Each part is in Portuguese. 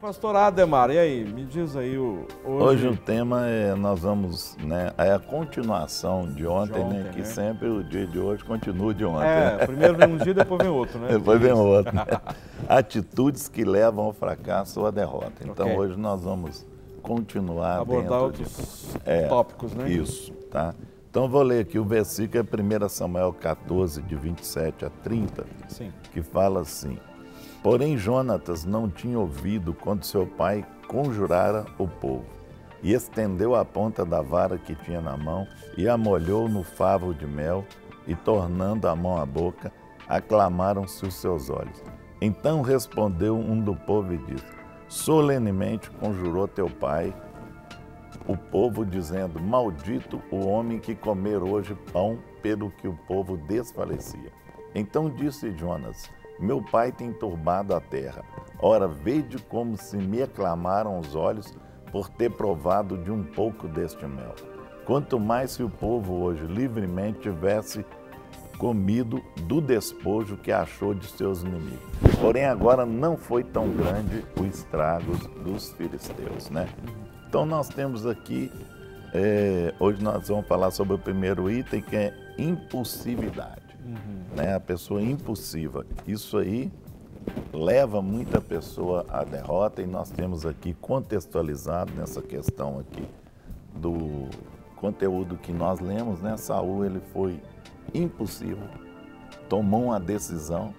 Pastor Ademar, e aí, me diz aí hoje o tema é, nós vamos, né, é a continuação de ontem, né, que sempre o dia de hoje continua de ontem. Primeiro vem um dia, depois vem outro, né? Depois vem outro. Né? Atitudes que levam ao fracasso ou à derrota. Então hoje nós vamos continuar abordar outros tópicos, né? Isso, tá? Então vou ler aqui o versículo, é 1 Samuel 14, de 27 a 30, Sim. Que fala assim: Porém, Jonatas não tinha ouvido quando seu pai conjurara o povo, e estendeu a ponta da vara que tinha na mão, e a molhou no favo de mel, e tornando a mão à boca, aclamaram-se os seus olhos. Então respondeu um do povo e disse: Solenemente conjurou teu pai o povo, dizendo: Maldito o homem que comer hoje pão, pelo que o povo desfalecia. Então disse Jonas: Meu pai tem turbado a terra. Ora, vede como se me aclamaram os olhos por ter provado de um pouco deste mel. Quanto mais se o povo hoje livremente tivesse comido do despojo que achou de seus inimigos. Porém, agora não foi tão grande o estrago dos filisteus, né? Então nós temos aqui, hoje nós vamos falar sobre o primeiro item, que é impulsividade. Né? A pessoa impulsiva. Isso aí leva muita pessoa à derrota, e nós temos aqui contextualizado nessa questão aqui do conteúdo que nós lemos, né? Saul, ele foi impulsivo, tomou uma decisão,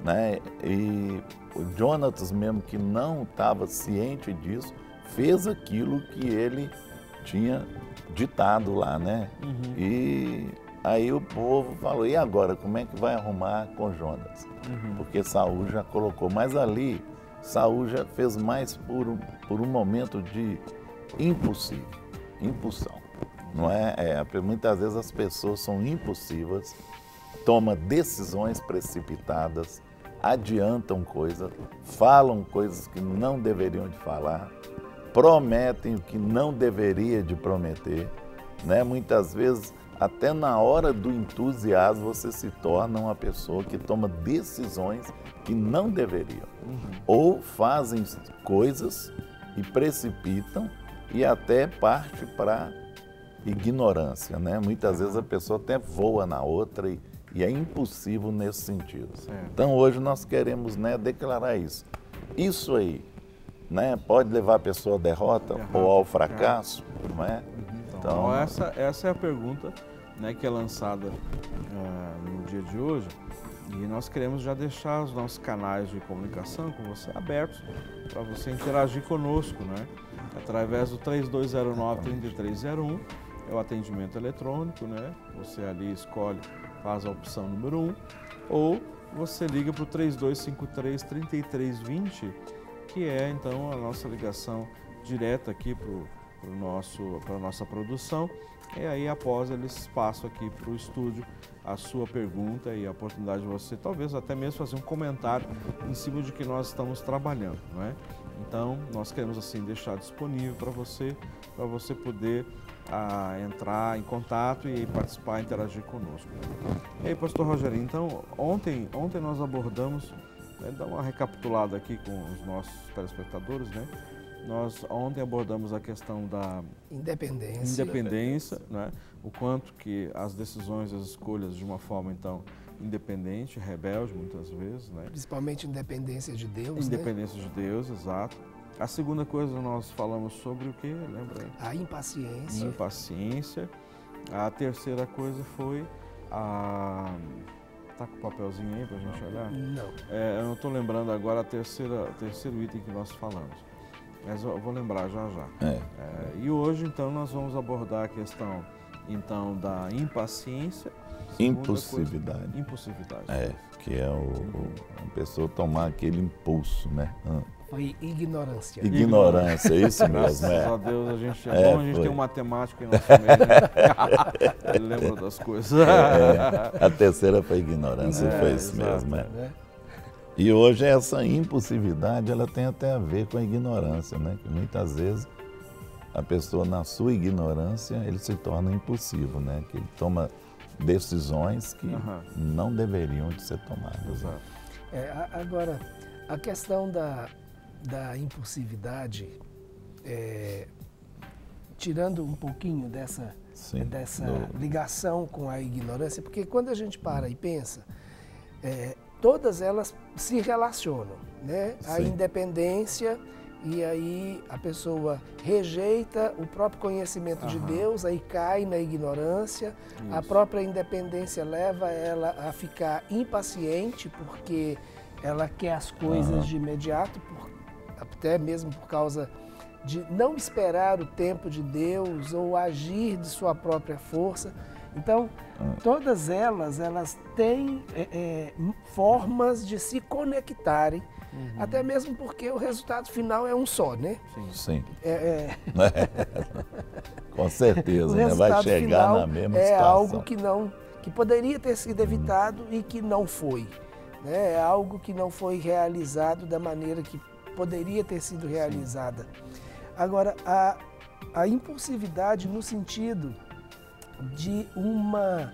né? E o Jonatas, mesmo que não estava ciente disso, fez aquilo que ele tinha ditado lá, né? E aí o povo falou: e agora, como é que vai arrumar com Jonas? Porque Saul já colocou, mas ali Saul já fez mais por um momento de impulsão. Não é? Muitas vezes as pessoas são impulsivas, tomam decisões precipitadas, adiantam coisas, falam coisas que não deveriam de falar, prometem o que não deveria de prometer, né? Muitas vezes, até na hora do entusiasmo, você se torna uma pessoa que toma decisões que não deveriam. Ou fazem coisas e precipitam e até parte para ignorância, né? Muitas vezes a pessoa até voa na outra e é impulsivo nesse sentido. Então hoje nós queremos, né, declarar isso. Isso aí, né, pode levar a pessoa à derrota ou ao fracasso, não é? Então essa é a pergunta, né, que é lançada no dia de hoje, e nós queremos já deixar os nossos canais de comunicação com você abertos para você interagir conosco, né? Através do 3209-3301, é o atendimento eletrônico, né? Você ali escolhe, faz a opção número 1, ou você liga para o 3253-3320, que é então a nossa ligação direta aqui para a nossa produção. E aí, após, eles passam aqui para o estúdio a sua pergunta e a oportunidade de você, talvez até mesmo fazer um comentário em cima de que nós estamos trabalhando, não é? Então, nós queremos assim deixar disponível para você poder entrar em contato e participar, interagir conosco. E aí, pastor Rogério, então, ontem nós abordamos, dar uma recapitulada aqui com os nossos telespectadores, né? Nós ontem abordamos a questão da independência, né? O quanto que as decisões, as escolhas de uma forma, então, independente, rebelde, muitas vezes, né? Principalmente independência de Deus, Independência de Deus, exato. A segunda coisa, nós falamos sobre o que? Lembra aí? A impaciência. Impaciência. A terceira coisa foi a... Tá com o papelzinho aí pra gente olhar? Não. Eu não estou lembrando agora o terceiro item que nós falamos, mas eu vou lembrar já. E hoje, então, nós vamos abordar a questão, então, da impaciência. Impulsividade. Impulsividade. Que é a pessoa tomar aquele impulso, né? Foi ignorância. Ignorância, isso mesmo. Graças a Deus, a gente bom, a gente tem um matemático em nosso meio, né? Ele lembra das coisas. A terceira foi ignorância, foi isso mesmo, né? E hoje essa impulsividade, ela tem até a ver com a ignorância, né? Que muitas vezes a pessoa, na sua ignorância, ele se torna impulsivo, né? Que ele toma decisões que não deveriam de ser tomadas. Agora, a questão da impulsividade, tirando um pouquinho dessa ligação com a ignorância, porque quando a gente para e pensa, todas elas se relacionam, né? A independência, e aí a pessoa rejeita o próprio conhecimento de Deus, aí cai na ignorância. Isso. A própria independência leva ela a ficar impaciente, porque ela quer as coisas de imediato, até mesmo por causa de não esperar o tempo de Deus ou agir de sua própria força. Então, todas elas têm formas de se conectarem, até mesmo porque o resultado final é um só, né? Sim. Com certeza, né? Vai chegar na mesma situação. É algo que poderia ter sido evitado e que não foi, né? É algo que não foi realizado da maneira que poderia ter sido realizada. Agora, a impulsividade no sentido de uma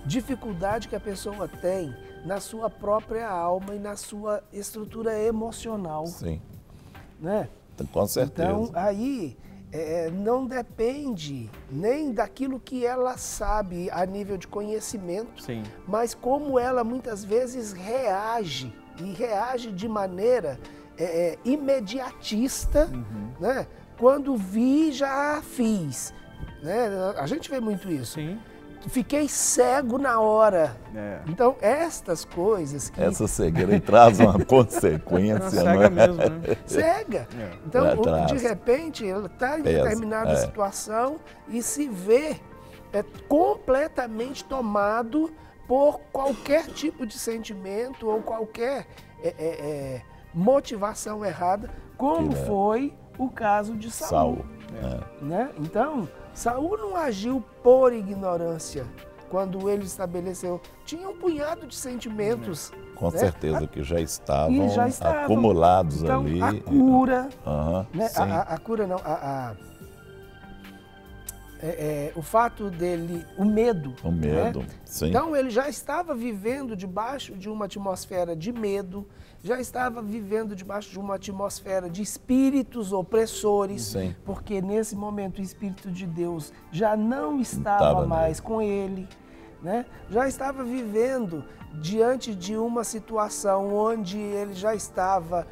dificuldade que a pessoa tem na sua própria alma e na sua estrutura emocional. Sim. Né? Com certeza. Então, aí não depende nem daquilo que ela sabe a nível de conhecimento, Sim. mas como ela muitas vezes reage, e reage de maneira imediatista, né? Quando vi, já fiz. Né? A gente vê muito isso. Sim. Fiquei cego na hora. Então, estas coisas que... Essa cegueira traz uma consequência. Cega mesmo, né? Cega. Então, de repente, ela está em determinada situação e se vê completamente tomado por qualquer tipo de sentimento ou qualquer motivação errada, como foi o caso de Saul. Né? Então, Saul não agiu por ignorância quando ele estabeleceu. Tinha um punhado de sentimentos. Com certeza que já estavam acumulados então, ali. A cura, né? A cura não, o fato dele, o medo. O medo, né? sim. Então ele já estava vivendo debaixo de uma atmosfera de medo, já estava vivendo debaixo de uma atmosfera de espíritos opressores, sim. Porque nesse momento o Espírito de Deus já não estava mais com ele, né? Já estava vivendo diante de uma situação onde ele já estava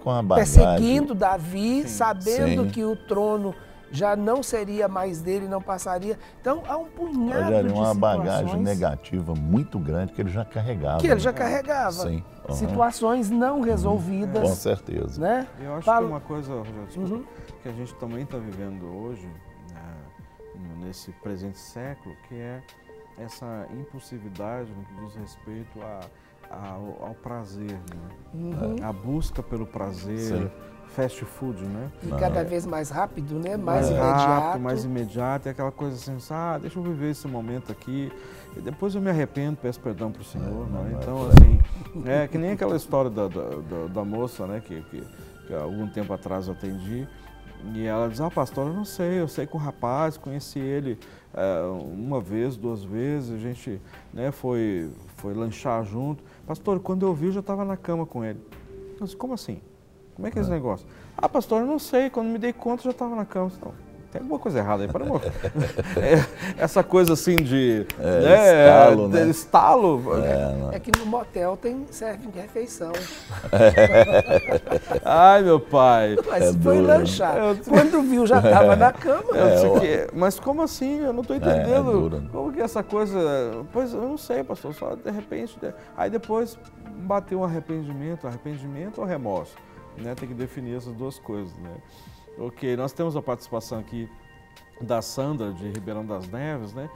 com a perseguindo Davi, sim. sabendo Sim. que o trono já não seria mais dele, não passaria. Então, há um punhado de uma situações... bagagem negativa muito grande que ele já carregava. Que ele já carregava. Sim. Situações não resolvidas. Com certeza. Né? Eu acho que uma coisa, Rogério, desculpa, que a gente também está vivendo hoje, nesse presente século, que é essa impulsividade no que diz respeito ao prazer, né? A busca pelo prazer, sim. Fast food, né? E cada vez mais rápido, né? Mais imediato, é aquela coisa assim, deixa eu viver esse momento aqui, e depois eu me arrependo, peço perdão para o Senhor, né? Então, assim, que nem aquela história da moça, né? Que há algum tempo atrás eu atendi, e ela diz, pastor, eu sei com o rapaz, conheci ele uma vez, 2 vezes, a gente foi lanchar junto. Pastor, quando eu vi, eu já estava na cama com ele. Eu disse, como assim? Como é que é esse negócio? Pastor, eu não sei, quando me dei conta, eu já estava na cama. Então, tem alguma coisa errada aí, para amor. Essa coisa assim de... estalo, né? Estalo. É que no motel serve refeição. Ai, meu pai. Mas foi lanchar. Quando viu, já estava na cama. Mas como assim? Eu não estou entendendo. Como que é essa coisa... Pois eu não sei, pastor. Só de repente... Aí depois bateu um arrependimento ou remorso. Né? Tem que definir essas duas coisas, né? Ok, nós temos a participação aqui da Sandra, de Ribeirão das Neves, né?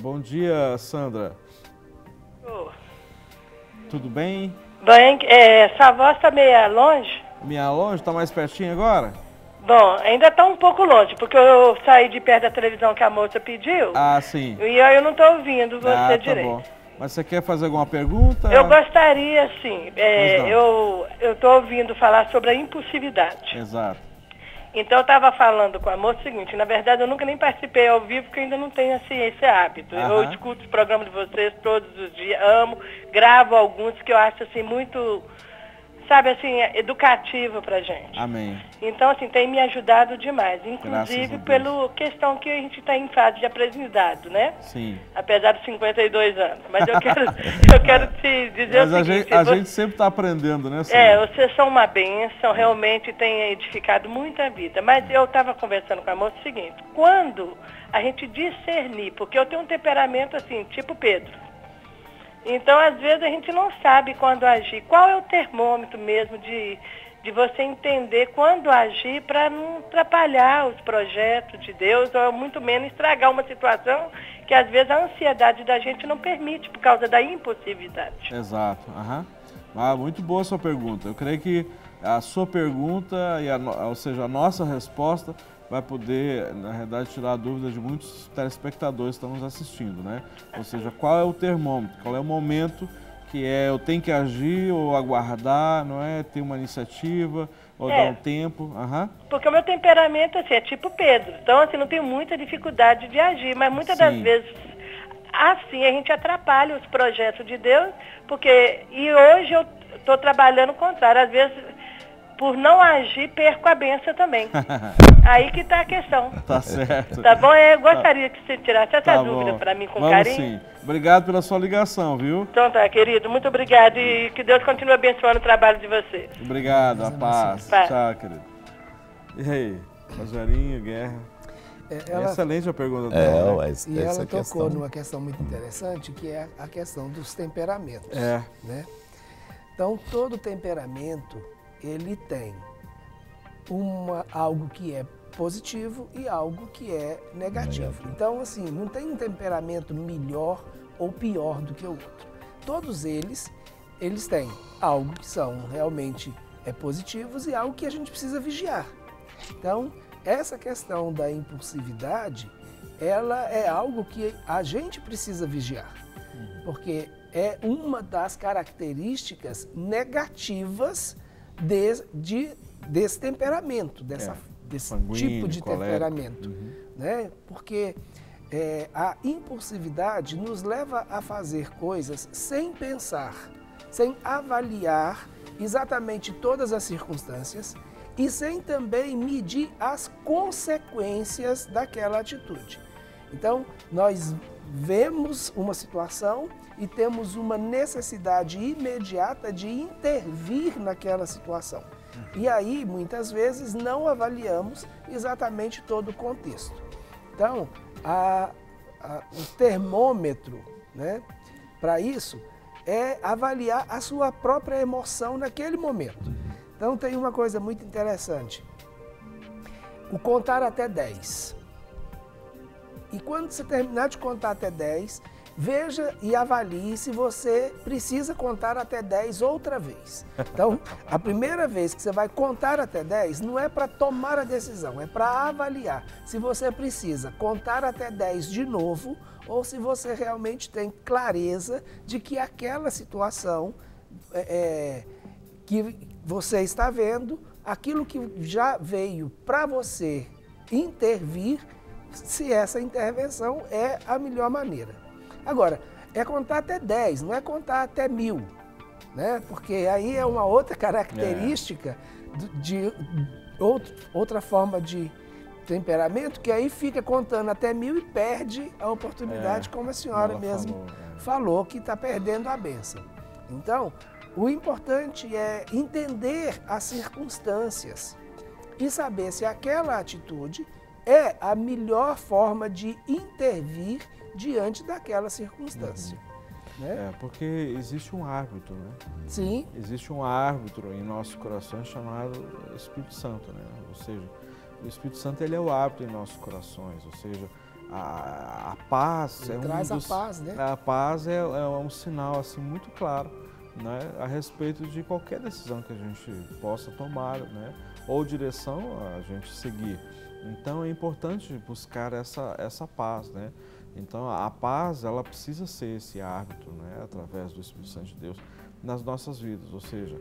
Bom dia, Sandra. Tudo bem? Bem, sua voz está meio longe? Meio longe? Está mais pertinho agora? Bom, ainda está um pouco longe, porque eu saí de perto da televisão que a moça pediu. Sim. E eu não estou ouvindo você direito. Tá bom. Mas você quer fazer alguma pergunta? Eu gostaria, sim. Eu estou ouvindo falar sobre a impulsividade. Exato. Então eu estava falando com a moça o seguinte, na verdade eu nunca nem participei ao vivo, porque eu ainda não tenho esse hábito. Eu escuto os programas de vocês todos os dias, amo, gravo alguns que eu acho assim muito sabe, assim, educativo pra gente. Amém. Então, assim, tem me ajudado demais, inclusive pela questão que a gente está em fase de aprendizado, né? Sim. Apesar dos 52 anos. Mas eu quero te dizer mas o seguinte... a gente sempre está aprendendo, né, senhora? Vocês são uma bênção, realmente tem edificado muita vida. Mas eu estava conversando com a moça o seguinte, quando a gente discernir, porque eu tenho um temperamento assim, tipo Pedro. Então, às vezes, a gente não sabe quando agir. Qual é o termômetro mesmo de você entender quando agir para não atrapalhar os projetos de Deus, ou muito menos estragar uma situação que, às vezes, a ansiedade da gente não permite por causa da impulsividade. Exato. Muito boa a sua pergunta. Eu creio que a sua pergunta, ou seja, a nossa resposta, vai poder, na realidade, tirar a dúvida de muitos telespectadores que estão nos assistindo, né? Ou seja, qual é o termômetro, qual é o momento que eu tenho que agir ou aguardar, não é? Ter uma iniciativa ou dar um tempo. Porque o meu temperamento, assim, é tipo Pedro. Então, assim, não tenho muita dificuldade de agir, mas muitas das vezes, assim, a gente atrapalha os projetos de Deus, e hoje eu estou trabalhando o contrário. Às vezes, por não agir, perco a benção também. Aí que está a questão. Tá certo. Tá bom? Eu gostaria que você tirasse essa dúvida para mim com carinho. Sim. Obrigado pela sua ligação, viu? Então tá, querido. Muito obrigado e que Deus continue abençoando o trabalho de vocês. Obrigado, a paz. Tchau, querido. E aí, Rogerinho, Guerra? Excelente a pergunta dela. E ela tocou numa questão muito interessante, que é a questão dos temperamentos. Né? Então, todo temperamento, ele tem algo que é positivo e algo que é negativo. Então, assim, não tem um temperamento melhor ou pior do que o outro. Todos eles têm algo que são realmente positivos e algo que a gente precisa vigiar. Então, essa questão da impulsividade, ela é algo que a gente precisa vigiar, porque é uma das características negativas desse temperamento, desse tipo de temperamento. Né? Porque a impulsividade nos leva a fazer coisas sem pensar, sem avaliar exatamente todas as circunstâncias e sem também medir as consequências daquela atitude. Então, nós vemos uma situação e temos uma necessidade imediata de intervir naquela situação. E aí, muitas vezes, não avaliamos exatamente todo o contexto. Então, o termômetro, né, para isso é avaliar a sua própria emoção naquele momento. Então, tem uma coisa muito interessante. O contar até 10. E quando você terminar de contar até 10, veja e avalie se você precisa contar até 10 outra vez. Então, a primeira vez que você vai contar até 10 não é para tomar a decisão, é para avaliar se você precisa contar até 10 de novo ou se você realmente tem clareza de que aquela situação que você está vendo, aquilo que já veio para você intervir, se essa intervenção é a melhor maneira. Agora, é contar até 10, não é contar até 1000, né? Porque aí é uma outra característica de outra forma de temperamento, que aí fica contando até 1000 e perde a oportunidade, como a senhora mesmo falou, que está perdendo a bênção. Então, o importante é entender as circunstâncias e saber se aquela atitude é a melhor forma de intervir diante daquela circunstância. Né? Porque existe um árbitro, né? Sim. Existe um árbitro em nossos corações chamado Espírito Santo, né? Ou seja, o Espírito Santo, ele é o árbitro em nossos corações, ou seja, a paz ele traz a paz, né? A paz é um sinal assim muito claro, né, a respeito de qualquer decisão que a gente possa tomar, né, ou direção a gente seguir. Então é importante buscar essa paz, né? Então a paz, ela precisa ser esse árbitro, né, através do Espírito Santo de Deus nas nossas vidas. Ou seja,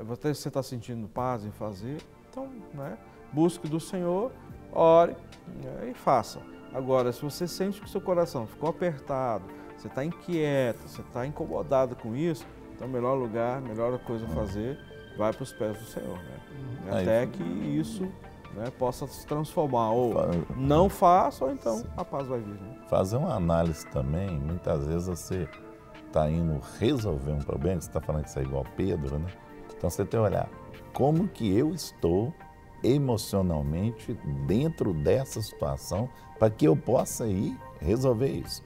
você está sentindo paz em fazer, então, né, busque do Senhor, ore, né, e faça. Agora, se você sente que o seu coração ficou apertado, você está inquieto, você está incomodado com isso, então o melhor lugar, a melhor coisa a fazer vai para os pés do Senhor, né? Até que isso, né, possa se transformar, ou não faça, ou então a paz vai vir. Né? Fazer uma análise também, muitas vezes você está indo resolver um problema, você está falando que você é igual Pedro, né? Então você tem que olhar como que eu estou emocionalmente dentro dessa situação para que eu possa ir resolver isso.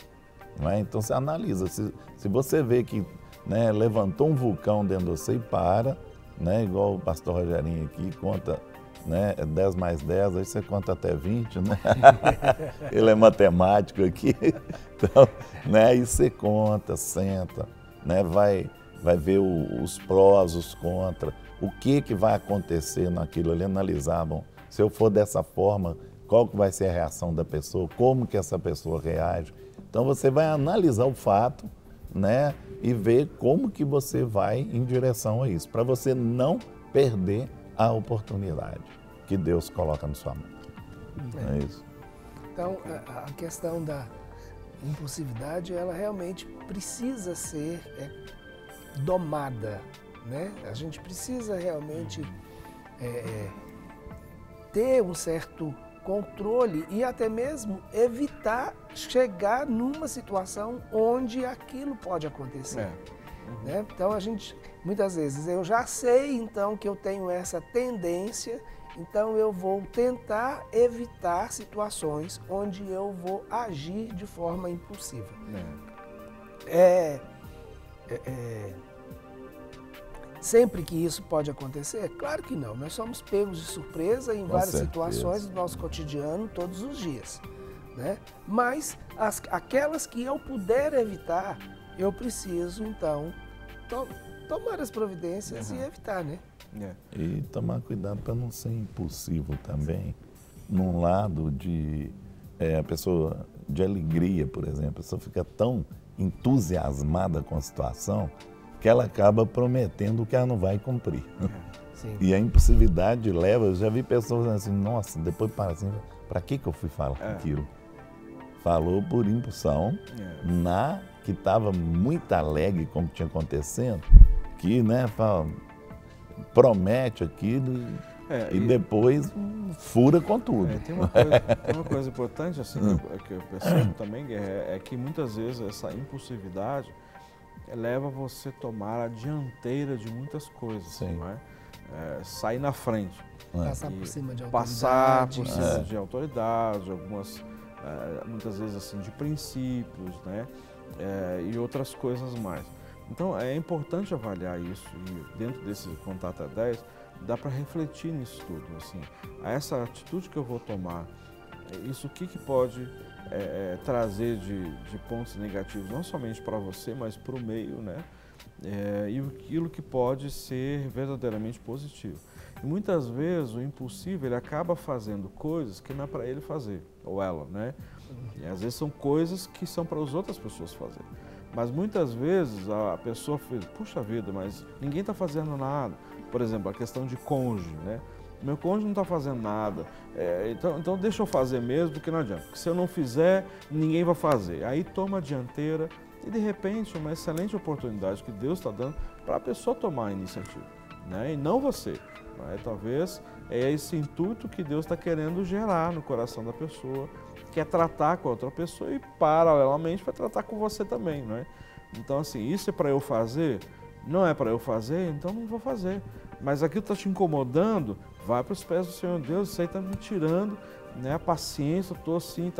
Não é? Então você analisa, se você vê que, né, levantou um vulcão dentro de você e para, né, igual o pastor Rogerinho aqui conta, né, 10 mais 10, aí você conta até 20, né? Ele é matemático aqui, então, né, aí você conta, senta, né, vai ver os prós, os contras, o que vai acontecer naquilo ali, analisar, bom, se eu for dessa forma, qual que vai ser a reação da pessoa, como que essa pessoa reage. Então você vai analisar o fato, né, e ver como que você vai em direção a isso, para você não perder a oportunidade que Deus coloca na sua mão. É isso. Então, a questão da impulsividade, ela realmente precisa ser domada, né? A gente precisa realmente ter um certo controle e até mesmo evitar chegar numa situação onde aquilo pode acontecer. Né? Então a gente, muitas vezes, eu já sei então que eu tenho essa tendência, então eu vou tentar evitar situações onde eu vou agir de forma impulsiva. Sempre que isso pode acontecer? Claro que não. Nós somos pegos de surpresa em várias situações do nosso cotidiano, todos os dias. Né? Mas aquelas que eu puder evitar, eu preciso, então, tomar as providências e evitar, né? E tomar cuidado para não ser impulsivo também, num lado de a pessoa de alegria, por exemplo, a pessoa fica tão entusiasmada com a situação que ela acaba prometendo o que ela não vai cumprir. E a impulsividade leva, eu já vi pessoas assim, nossa, depois para assim, para que eu fui falar aquilo? Falou por impulsão, que estava muito alegre com o que tinha acontecendo, que, né, promete aquilo e depois fura com tudo. Tem uma coisa importante assim, que eu percebo também, é que muitas vezes essa impulsividade leva você a tomar a dianteira de muitas coisas, não é? Sair na frente. Passar por cima de autoridade. Passar por cima de autoridade, algumas, muitas vezes assim, de princípios, né? E outras coisas mais. Então é importante avaliar isso e dentro desse contato a 10, dá para refletir nisso tudo. Assim, essa atitude que eu vou tomar, isso o que pode trazer de pontos negativos, não somente para você, mas para o meio, né? E aquilo que pode ser verdadeiramente positivo. E muitas vezes o impulsivo ele acaba fazendo coisas que não é para ele fazer, ou ela, né? E às vezes são coisas que são para as outras pessoas fazerem. Mas muitas vezes a pessoa fez, puxa vida, mas ninguém está fazendo nada. Por exemplo, a questão de cônjuge, né? Meu cônjuge não está fazendo nada, então deixa eu fazer mesmo, porque não adianta. Porque se eu não fizer, ninguém vai fazer. Aí toma a dianteira e, de repente, uma excelente oportunidade que Deus está dando para a pessoa tomar a iniciativa, né? E não você. Né? Talvez é esse intuito que Deus está querendo gerar no coração da pessoa, que é tratar com a outra pessoa e, paralelamente, vai tratar com você também, não é? Então, assim, isso é para eu fazer? Não é para eu fazer? Então não vou fazer. Mas aquilo está te incomodando, vai para os pés do Senhor Deus, isso aí está me tirando, né, a paciência, estou assim,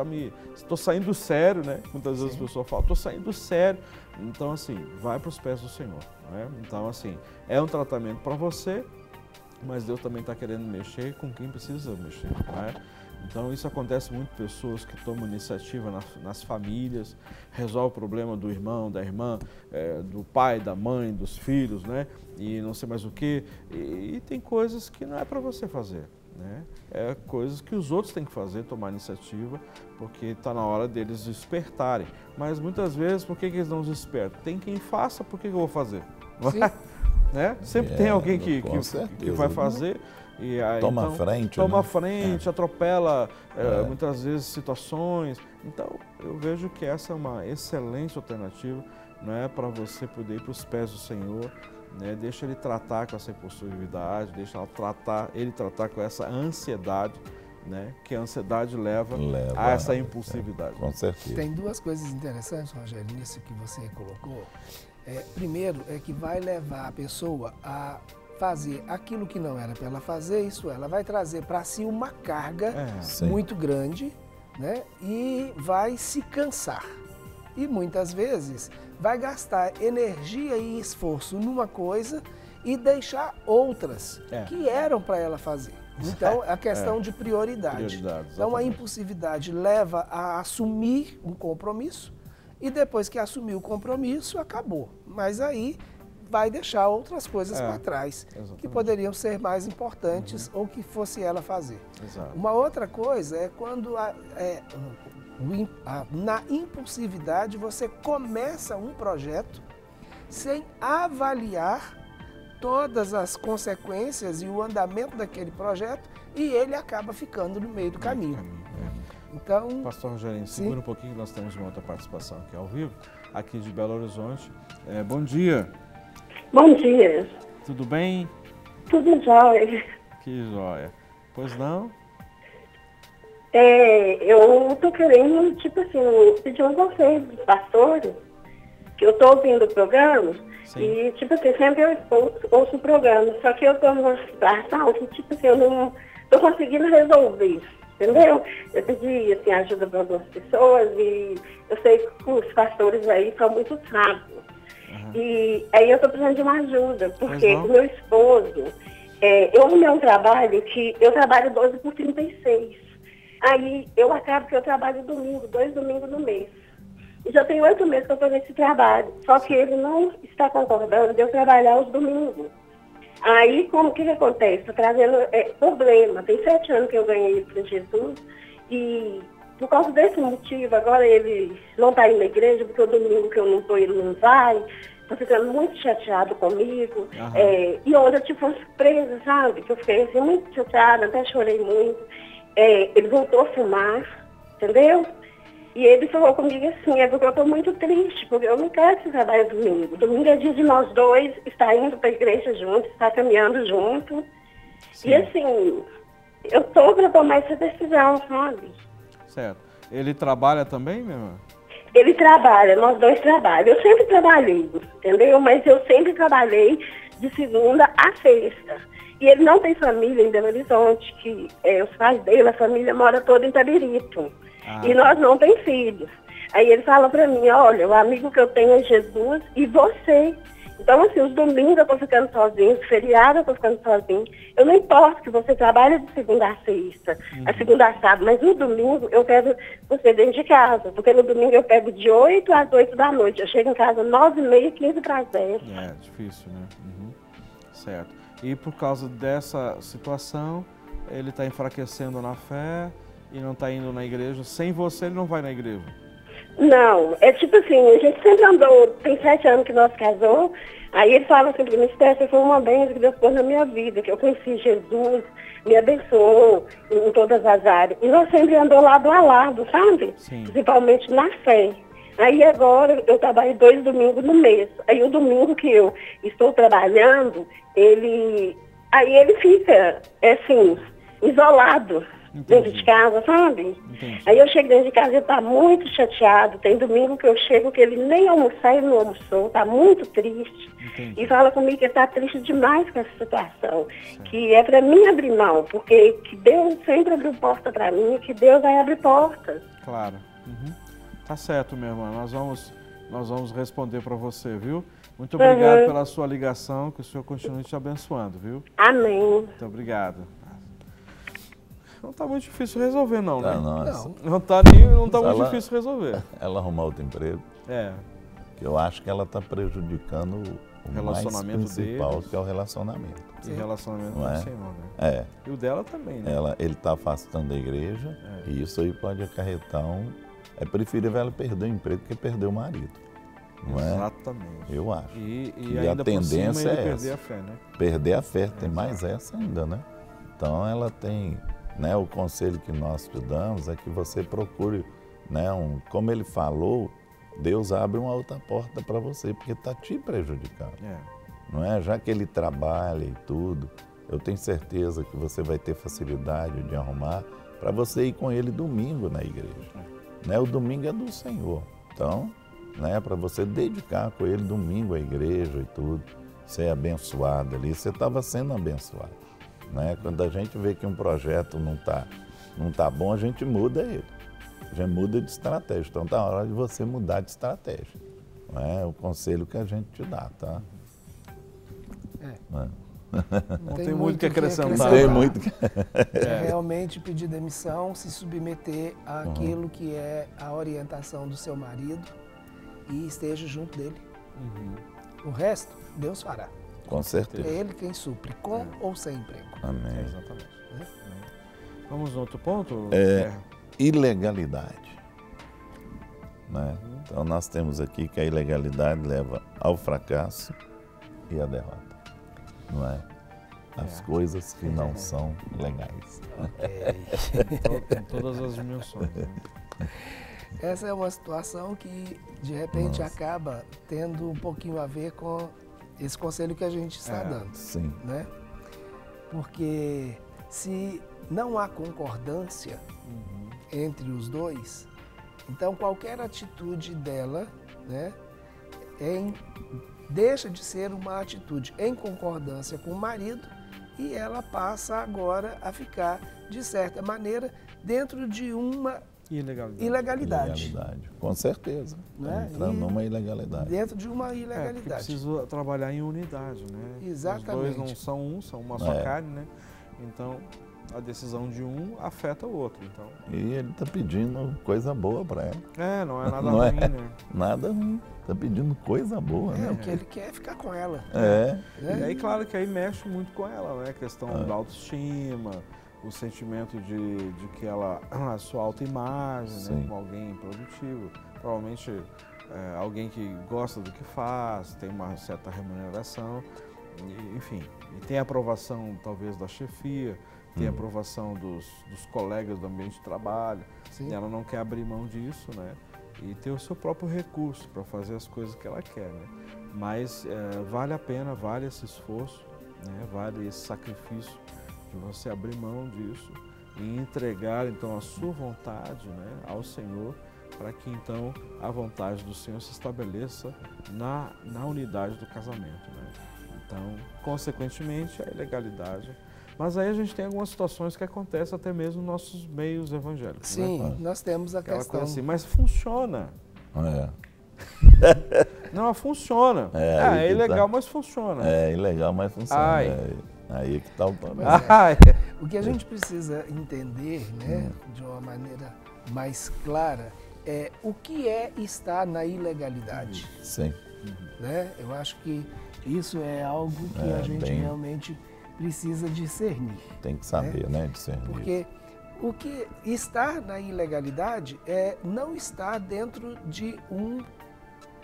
estou saindo do sério, né? Muitas vezes as pessoas falam, estou saindo do sério. Então, assim, vai para os pés do Senhor. Né? Então, assim, é um tratamento para você, mas Deus também está querendo mexer com quem precisa mexer. Né? Então, isso acontece muito com pessoas que tomam iniciativa nas famílias, resolve o problema do irmão, da irmã, do pai, da mãe, dos filhos, né? E não sei mais o quê. E tem coisas que não é para você fazer, né? É coisas que os outros têm que fazer, tomar iniciativa, porque está na hora deles despertarem. Mas muitas vezes, por que eles não despertam? Tem quem faça, por que eu vou fazer? Sim. Né? Sempre tem alguém que vai fazer. E aí, toma frente, toma frente, atropela muitas vezes situações. Então, eu vejo que essa é uma excelente alternativa, né, para você poder ir para os pés do Senhor, né? Deixa ele tratar com essa impulsividade, deixa ele tratar com essa ansiedade, né? Que a ansiedade leva a essa impulsividade. Com certeza. Tem duas coisas interessantes, Rogério, nisso que você colocou. Primeiro, é que vai levar a pessoa a fazer aquilo que não era para ela fazer, isso ela vai trazer para si uma carga muito grande, né? E vai se cansar. E muitas vezes vai gastar energia e esforço numa coisa e deixar outras que eram para ela fazer. Então, a questão de prioridade. Então, a impulsividade leva a assumir um compromisso e depois que assumir o compromisso, acabou. Mas aí vai deixar outras coisas para trás, que poderiam ser mais importantes ou que fosse ela fazer. Uma outra coisa é quando na impulsividade você começa um projeto sem avaliar todas as consequências e o andamento daquele projeto e ele acaba ficando no meio do caminho. Então, Pastor Rogério, segura um pouquinho que nós temos uma outra participação aqui ao vivo, aqui de Belo Horizonte. Bom dia. Bom dia. Tudo bem? Tudo jóia. Que jóia. Pois não? Eu tô querendo, tipo assim, pedir um conselho dos pastores, que eu tô ouvindo o programa. Sim. E, tipo assim, sempre eu ouço o programa, só que eu tô numa situação que, tipo assim, eu não tô conseguindo resolver, entendeu? Eu pedi, assim, ajuda para algumas pessoas e eu sei que os pastores aí são muito sábios. E aí eu tô precisando de uma ajuda, porque o meu esposo, eu no meu trabalho, que eu trabalho 12 por 36. Aí eu acabo que eu trabalho domingo, 2 domingos no mês. E já tem 8 meses que eu estou nesse trabalho. Só que ele não está concordando de eu trabalhar os domingos. Aí, como que acontece? Estou trazendo problema. Tem 7 anos que eu ganhei para Jesus. E por causa desse motivo, agora ele não está indo na igreja, porque o domingo que eu não estou, ele não vai. Está ficando muito chateado comigo. E ontem eu tive uma surpresa, sabe? Que eu fiquei assim, muito chateada, até chorei muito. Ele voltou a fumar, entendeu? E ele falou comigo assim, porque eu estou muito triste, porque eu não quero que você trabalhe domingo. Domingo é dia de nós dois estar indo para a igreja juntos, estar caminhando junto. Sim. E assim, eu estou para tomar essa decisão, sabe? Certo. Ele trabalha também, minha irmã? Ele trabalha, nós dois trabalhamos. Eu sempre trabalhei, entendeu? Mas eu sempre trabalhei de segunda a sexta. E ele não tem família em Belo Horizonte, que os pais dele, a família mora toda em Tabirito. E nós não temos filhos. Aí ele fala pra mim, olha, o amigo que eu tenho é Jesus e você. Então, assim, os domingos eu tô ficando sozinho, os feriados eu tô ficando sozinho. Eu não importo que você trabalhe de segunda a sexta, a segunda a sábado, mas no domingo eu quero você dentro de casa, porque no domingo eu pego de 8 às 8 da noite. Eu chego em casa 9h30, 15 para as 10. Difícil, né? Certo. E por causa dessa situação, ele está enfraquecendo na fé e não está indo na igreja. Sem você, ele não vai na igreja? Não, é tipo assim, a gente sempre andou, tem 7 anos que nós casou, aí ele fala assim pra mim, você foi uma bênção que Deus pôs na minha vida, que eu conheci Jesus, me abençoou em todas as áreas. E nós sempre andou lado a lado, sabe? Sim. Principalmente na fé. Aí agora eu trabalho 2 domingos no mês. Aí o domingo que eu estou trabalhando, ele fica, assim, isolado. Entendi. Dentro de casa, sabe? Entendi. Aí eu chego dentro de casa e ele tá muito chateado. Tem domingo que eu chego que ele nem almoçar, ele não almoçou, tá muito triste. Entendi. E fala comigo que ele tá triste demais com essa situação. Certo. Que é pra mim abrir mão, porque que Deus sempre abriu porta pra mim, que Deus vai abrir portas. Claro. Tá certo, minha irmã. Nós vamos responder pra você, viu? Muito obrigado pela sua ligação, que o Senhor continue te abençoando, viu? Amém. Muito obrigado. Não está muito difícil resolver, não, né? Não está muito difícil resolver. Ela arrumar outro emprego. Que eu acho que ela está prejudicando o relacionamento mais principal, deles, que é o relacionamento. E relacionamento com o Senhor, né? E o dela também, né? Ele está afastando da igreja e isso aí pode acarretar É preferível ela perder o emprego que perder o marido. Não Exatamente. Eu acho. E ainda a tendência é perder a fé, né? Perder a fé. Tem mais essa ainda, né? Então ela tem... Né, o conselho que nós te damos é que você procure, né, como ele falou, Deus abre uma outra porta para você, porque está te prejudicando. não é? Já que ele trabalha e tudo, eu tenho certeza que você vai ter facilidade de arrumar para você ir com ele domingo na igreja. Né? O domingo é do Senhor. Então, né, para você dedicar com ele domingo à igreja e tudo, ser abençoado ali, você estava sendo abençoado. Né? Quando a gente vê que um projeto não tá bom, a gente muda ele. A gente muda de estratégia. Então tá na hora de você mudar de estratégia. É o conselho que a gente te dá, tá? Não tem muito o que acrescentar. Tem muito que... Realmente pedir demissão, se submeter àquilo que é a orientação do seu marido e esteja junto dele. O resto, Deus fará. Com certeza. É Ele quem supre, com ou sem emprego. Amém. Exatamente. Vamos no outro ponto? Ilegalidade. Né? Então nós temos aqui que a ilegalidade leva ao fracasso e à derrota. Não é? As coisas que não são legais. Tem todas as dimensões. Né? Essa é uma situação que, de repente, acaba tendo um pouquinho a ver com esse conselho que a gente está dando. Sim. Né? Porque se não há concordância entre os dois, então qualquer atitude dela, né, deixa de ser uma atitude em concordância com o marido e ela passa agora a ficar, de certa maneira, dentro de uma ilegalidade. Com certeza. Né? Entrando numa ilegalidade. Dentro de uma ilegalidade. Precisa trabalhar em unidade, né? Exatamente. Os dois não são um, são uma só carne, né? Então, a decisão de um afeta o outro. Então. E ele está pedindo coisa boa para ela. Não é nada ruim, né? Nada ruim. Está pedindo coisa boa, né? O que ele quer é ficar com ela. E aí, claro que aí mexe muito com ela, né? A questão da autoestima, o sentimento de que ela, a sua autoimagem, né? Como alguém produtivo. Provavelmente alguém que gosta do que faz, tem uma certa remuneração, enfim. E tem a aprovação, talvez, da chefia, tem a aprovação dos colegas do ambiente de trabalho. E ela não quer abrir mão disso, né? E ter o seu próprio recurso para fazer as coisas que ela quer, né? Mas vale a pena, vale esse esforço, né? Vale esse sacrifício de você abrir mão disso e entregar, então, a sua vontade, né, ao Senhor, para que, então, a vontade do Senhor se estabeleça na unidade do casamento, né? Então, consequentemente, a ilegalidade. Mas aí a gente tem algumas situações que acontecem até mesmo nos nossos meios evangélicos. Sim, né? Nós temos aquela questão... coisa assim, mas funciona. Não, funciona. É ilegal, mas funciona. É ilegal, mas funciona. Aí é que está o problema. O que a gente precisa entender, né, de uma maneira mais clara, é o que é estar na ilegalidade. Sim. Né? Eu acho que isso é algo que a gente realmente precisa discernir. Tem que saber, né, discernir. Porque o que estar na ilegalidade é não estar dentro de um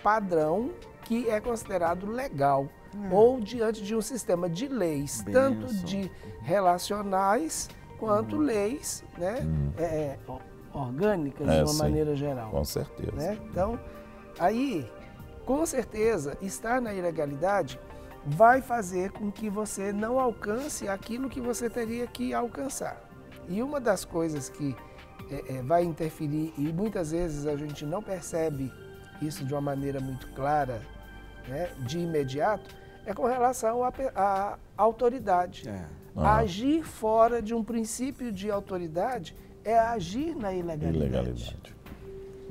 padrão que é considerado legal ou diante de um sistema de leis, tanto de relacionais quanto leis, né, orgânicas de uma maneira geral. Com certeza. Né? Então, aí, com certeza, estar na ilegalidade vai fazer com que você não alcance aquilo que você teria que alcançar. E uma das coisas que vai interferir, e muitas vezes a gente não percebe isso de uma maneira muito clara, né, de imediato, é com relação à autoridade. Agir fora de um princípio de autoridade é agir na ilegalidade.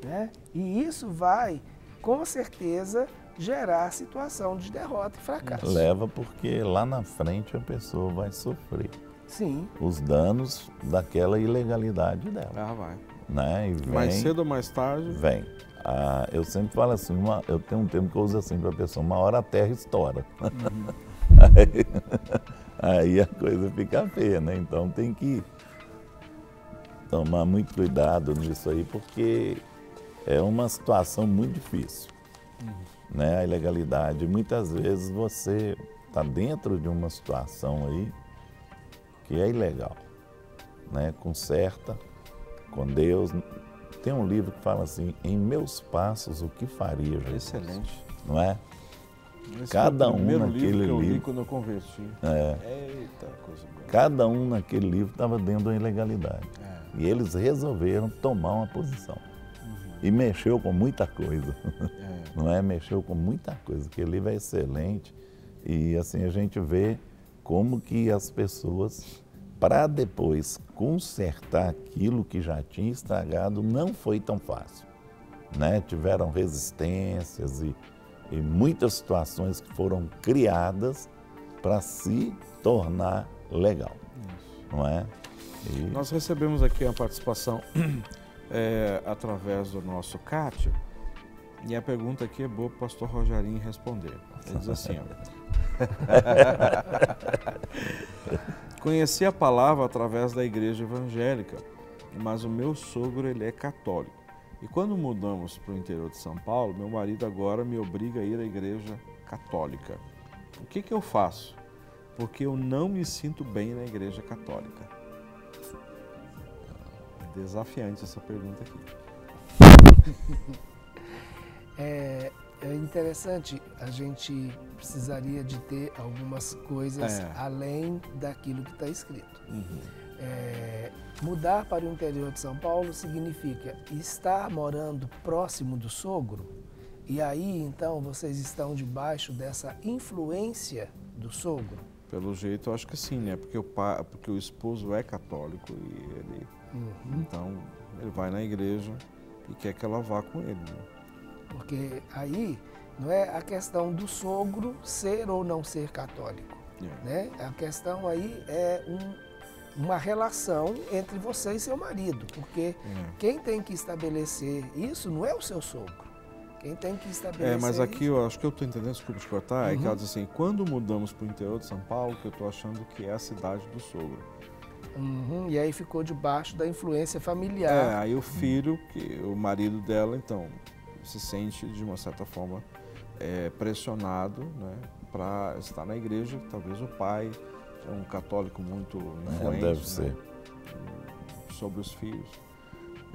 Né? E isso vai, com certeza, gerar situação de derrota e fracasso. Leva porque lá na frente a pessoa vai sofrer os danos daquela ilegalidade dela. Vai. Né? E vem, mais cedo ou mais tarde? Vem. Eu sempre falo assim, eu tenho um termo que eu uso assim para a pessoa, uma hora a terra estoura. Aí a coisa fica feia, né? Então tem que tomar muito cuidado nisso aí, porque é uma situação muito difícil. Né? A ilegalidade, muitas vezes você está dentro de uma situação aí que é ilegal, né? Conserta com Deus. Tem um livro que fala assim, em meus passos o que faria Jesus? Excelente. Não é? Cada um naquele livro que eu li livro. quando eu converti. Eita, coisa boa. Cada um naquele livro estava dentro de uma ilegalidade. E eles resolveram tomar uma posição. E mexeu com muita coisa. Não é? Mexeu com muita coisa. Aquele livro é excelente. E assim a gente vê como que as pessoas, para depois consertar aquilo que já tinha estragado, não foi tão fácil. Né? Tiveram resistências e muitas situações que foram criadas para se tornar legal. Não é? Nós recebemos aqui a participação através do nosso Cátio, e a pergunta aqui é boa para o pastor Rogerinho responder. Ele diz assim, conheci a palavra através da igreja evangélica, mas o meu sogro ele é católico. E quando mudamos para o interior de São Paulo, meu marido agora me obriga a ir à igreja católica. O que eu faço? Porque eu não me sinto bem na igreja católica. Desafiante essa pergunta aqui. É interessante, a gente precisaria de ter algumas coisas além daquilo que está escrito. Mudar para o interior de São Paulo significa estar morando próximo do sogro, e aí então vocês estão debaixo dessa influência do sogro? Pelo jeito eu acho que sim, né? Porque o esposo é católico e ele, então ele vai na igreja e quer que ela vá com ele. Né? Porque aí não é a questão do sogro ser ou não ser católico, né? A questão aí é uma relação entre você e seu marido, porque quem tem que estabelecer isso não é o seu sogro. Quem tem que estabelecer mas aqui isso... eu acho que eu estou entendendo, desculpa te cortar, é que ela diz assim, quando mudamos para o interior de São Paulo, que eu estou achando que é a cidade do sogro. E aí ficou debaixo da influência familiar. Aí o filho, o marido dela, então, se sente de uma certa forma pressionado, né, para estar na igreja, talvez o pai é um católico muito influente, deve ser. Sobre os filhos.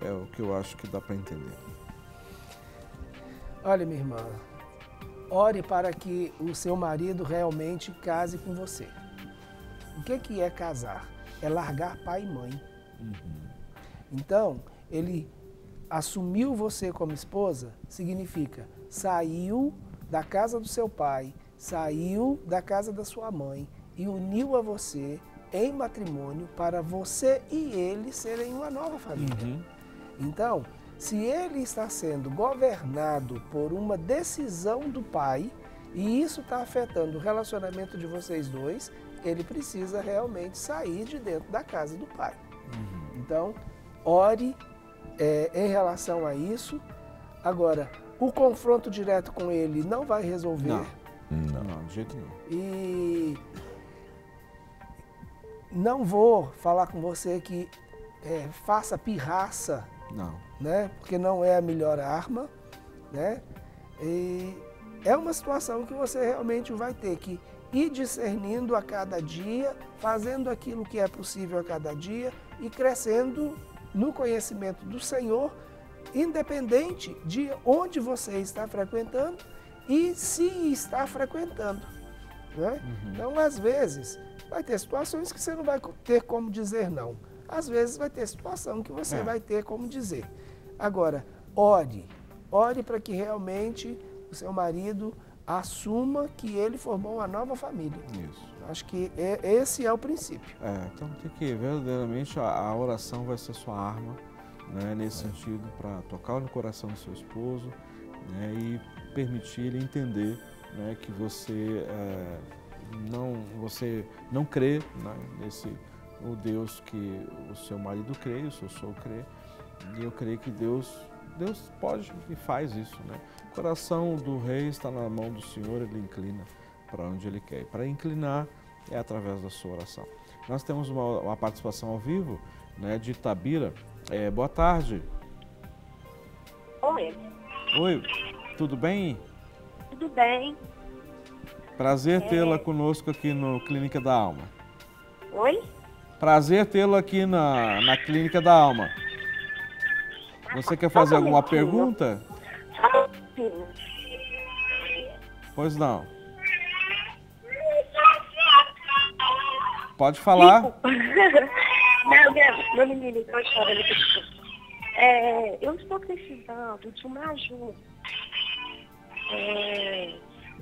É o que eu acho que dá para entender. Olha, minha irmã, ore para que o seu marido realmente case com você. O que é casar? É largar pai e mãe. Então, ele assumiu você como esposa, significa saiu da casa do seu pai, saiu da casa da sua mãe e uniu a você em matrimônio para você e ele serem uma nova família. Então, se ele está sendo governado por uma decisão do pai e isso está afetando o relacionamento de vocês dois, ele precisa realmente sair de dentro da casa do pai. Então, ore em relação a isso. Agora, o confronto direto com ele não vai resolver. Não, de jeito nenhum. E não vou falar com você que faça pirraça. Não. Né? Porque não é a melhor arma, né? E é uma situação que você realmente vai ter que ir discernindo a cada dia, fazendo aquilo que é possível a cada dia e crescendo no conhecimento do Senhor, independente de onde você está frequentando e se está frequentando. Né? Então, às vezes, vai ter situações que você não vai ter como dizer não. Às vezes vai ter situação que você vai ter como dizer. Agora, ore para que realmente o seu marido assuma que ele formou uma nova família. Isso. Acho que esse é o princípio. Então tem que, verdadeiramente, a oração vai ser sua arma, né, nesse sentido, para tocar no coração do seu esposo, né, e permitir ele entender, né, que você não crê, né, nesse o Deus que o seu marido crê, o seu sogro crê, e eu creio que Deus pode e faz isso, né? O coração do rei está na mão do Senhor, ele inclina para onde ele quer. Para inclinar é através da sua oração. Nós temos uma participação ao vivo, né, de Itabira. Boa tarde. Oi. Oi, tudo bem? Tudo bem. Prazer tê-la conosco aqui no Clínica da Alma. Oi? Prazer tê-la aqui na Clínica da Alma. Você quer fazer alguma pergunta? Sim. Pois não. Pode falar. Meu menino, então, eu estou precisando de uma ajuda.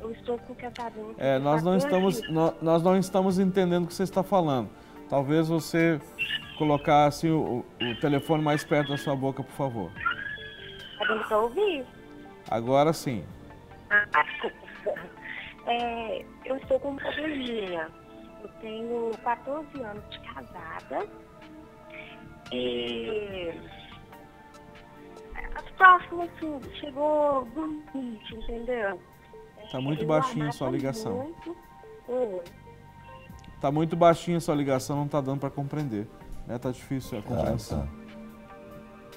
Eu estou com casamento. Nós não estamos entendendo o que você está falando. Talvez você colocasse o telefone mais perto da sua boca, por favor. Tá dando para ouvir? Agora sim. Desculpa. Eu estou com um probleminha. Eu tenho 14 anos de casada. E a situação, assim, chegou no limite, entendeu? Tá muito baixinha a sua ligação. Tá muito baixinha a sua ligação, não tá dando para compreender. Né? Tá difícil a compreensão.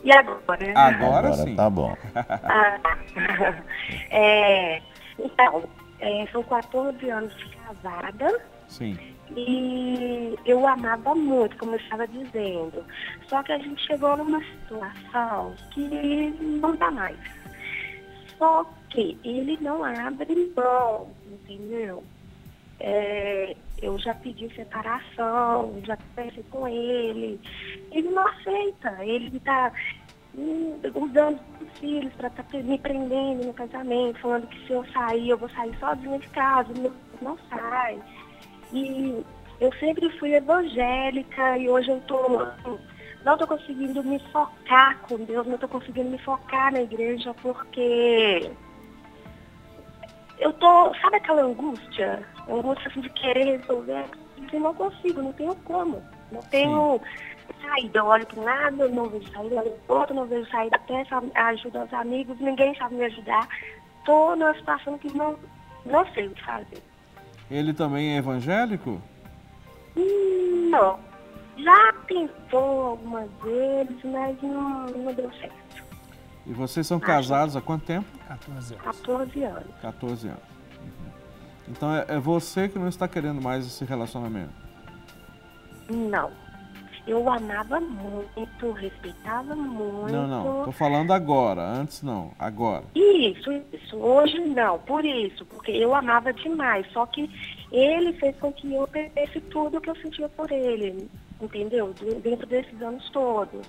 E agora? Agora sim. Tá bom. Então, são 14 anos de casada. Sim. E eu amava muito, como eu estava dizendo. Só que a gente chegou numa situação que não dá mais. Só que ele não abre mão, entendeu? Eu já pedi separação, já conversei com ele. Ele não aceita. Ele está usando os filhos para estar me prendendo no casamento, falando que se eu sair, eu vou sair sozinha de casa. Não sai. E eu sempre fui evangélica e hoje eu não estou conseguindo me focar com Deus, não estou conseguindo me focar na igreja porque eu sabe aquela angústia assim de querer resolver, e não consigo, não tenho como, não tenho saída, eu olho para um lado, não vejo saída, olho para o outro, não vejo saída, até ajuda os amigos, ninguém sabe me ajudar, estou numa situação que não sei o que fazer. Ele também é evangélico? Não. Já tentou algumas vezes, mas não deu certo. E vocês são casados há quanto tempo? 14 anos. 14 anos. 14 anos. Então é você que não está querendo mais esse relacionamento? Não. Eu amava muito, respeitava muito. Não. Tô falando agora. Antes não. Agora. Isso. Hoje não. Porque eu amava demais. Só que ele fez com que eu perdesse tudo que eu sentia por ele. Entendeu? Dentro desses anos todos.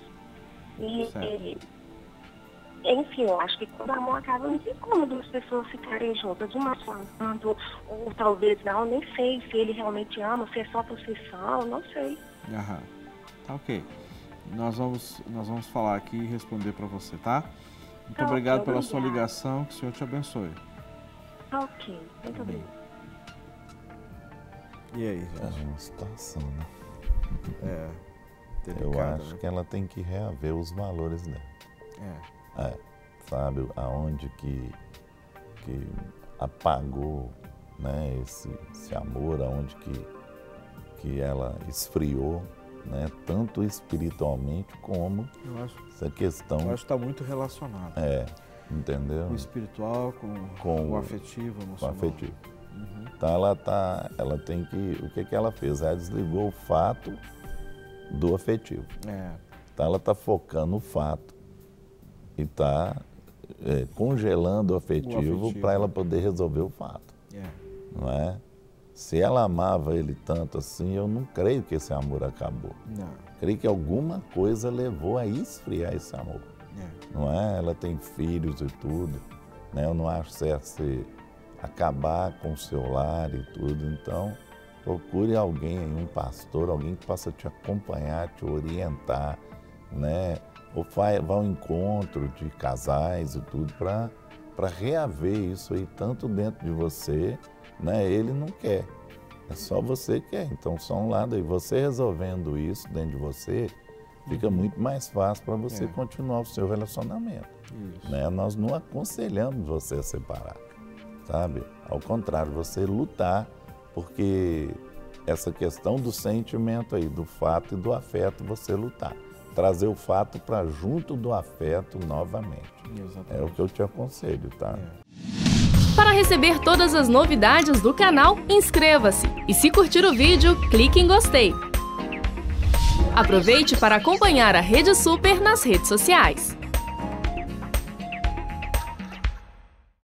Enfim, eu acho que quando o amor acaba, não tem como duas pessoas ficarem juntas. Uma só amando, ou talvez não, nem sei se ele realmente ama, se é só possessão, não sei. Aham. Tá ok. Nós vamos falar aqui e responder para você, tá? Muito obrigado pela sua ligação, que o Senhor te abençoe. Ok, muito obrigado. E aí, gente? É uma situação, né? Delicado, eu acho que ela tem que reaver os valores dela. Sabe, aonde que apagou, né, esse amor, aonde que ela esfriou, né, tanto espiritualmente como essa questão. Eu acho que está muito relacionado. Entendeu? O espiritual com o afetivo, emocional. Com o afetivo. Então ela tem que. O que ela fez? Ela desligou o fato do afetivo. Então ela está focando no fato e está congelando o afetivo para ela poder resolver o fato. Não é? Se ela amava ele tanto assim, eu não creio que esse amor acabou. Não. Creio que alguma coisa levou a esfriar esse amor. Não é? Ela tem filhos e tudo. Né? Eu não acho certo você acabar com o seu lar e tudo. Então, procure alguém, um pastor, alguém que possa te acompanhar, te orientar, né? Ou vá ao encontro de casais e tudo para reaver isso aí, tanto dentro de você, né? Ele não quer, é só você que quer. Então, só um lado aí, você resolvendo isso dentro de você, fica muito mais fácil para você continuar o seu relacionamento. Né? Nós não aconselhamos você a separar, sabe? Ao contrário, você lutar, porque essa questão do sentimento aí, do fato e do afeto, você lutar. Trazer o fato para junto do afeto novamente. É o que eu te aconselho, tá? Para receber todas as novidades do canal, inscreva-se. E se curtir o vídeo, clique em gostei. Aproveite para acompanhar a Rede Super nas redes sociais.